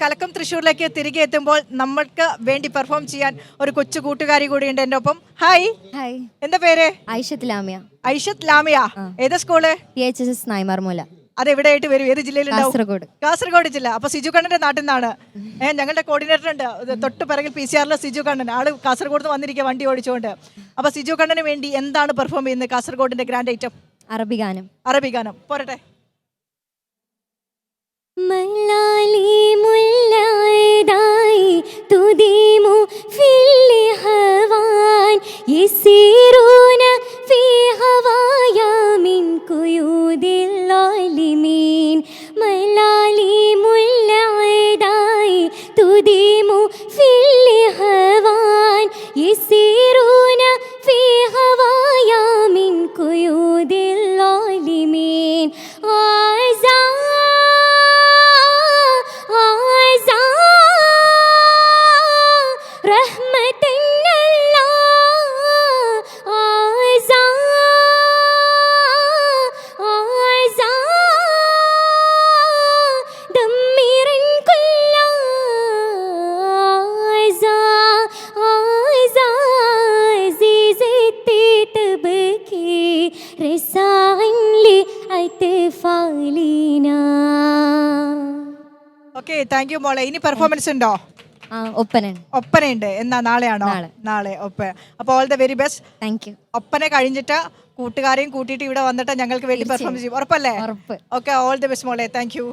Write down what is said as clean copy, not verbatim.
കലക്കം തൃശ്ശൂരിലേക്ക് തിരികെ എത്തുമ്പോൾ നമ്മൾക്ക് വേണ്ടി പെർഫോം ചെയ്യാൻ ഒരു കൊച്ചു കൂട്ടുകാരി കൂടിയുണ്ട് എൻ്റെ ഒപ്പം. ഹായ്. ഹായ്, എന്താ പേര്? ഐഷത്ത് ലാമിയ. ഐഷത്ത് ലാമിയ. ഏതാ സ്കൂള്? PHS നായ്മാർമൂല. അതെവിടെയായിട്ട് വരും? ഏത് ജില്ലയിലുണ്ടാവും? കാസർഗോഡ്. കാസർഗോഡ് ജില്ല. അപ്പൊ സിജു കണ്ണന്റെ നാട്ടിൽ നിന്നാണ്. ഞങ്ങളുടെ കോർഡിനേറ്റർ ഉണ്ട് തൊട്ട് പിറകിൽ PCR സിജു കണ്ണൻ. ആള് കാസർഗോഡ് നിന്ന് വന്നിരിക്കുക വണ്ടി ഓടിച്ചുകൊണ്ട്. അപ്പൊ സിജു കണ്ണന് വേണ്ടി എന്താണ് പെർഫോം ചെയ്യുന്നത് കാസർഗോഡിന്റെ ഗ്രാൻഡ് ഐറ്റം? അറബി ഗാനം. അറബി ഗാനം പോരട്ടെ. മലാലി മുല്ലൈദായി തുദീമു ഫിൽ ഹവാൻ യസീറൂന ഫീ ഹവായാ മിൻ ഖുയൂദിൽ ആലിമീൻ. മലാലി മുല്ലൈദായി തുദീമു ഫിൽ ഹവാൻ യസീറൂന ഫീ ഹവായാ മിൻ ഖുയൂദിൽ ആലിമീൻ. ഓക്കെ, താങ്ക് യു മോളെ. ഇനി പെർഫോമൻസ് ഉണ്ടോ? ഒപ്പനയുണ്ട്. എന്നാ നാളെയാണോ? നാളെ ഒപ്പന. അപ്പോൾ all the very best. Thank you. Oppana കഴിഞ്ഞിട്ട് കൂട്ടുകാരെയും കൂട്ടിയിട്ട് ഇവിടെ വന്നിട്ട് ഞങ്ങൾക്ക് വേണ്ടി പെർഫോം ചെയ്യും. ഉറപ്പല്ലേ? ഉറപ്പ്. ഓക്കെ, ഓൾ ദ ബെസ്റ്റ് മോളെ. Thank you.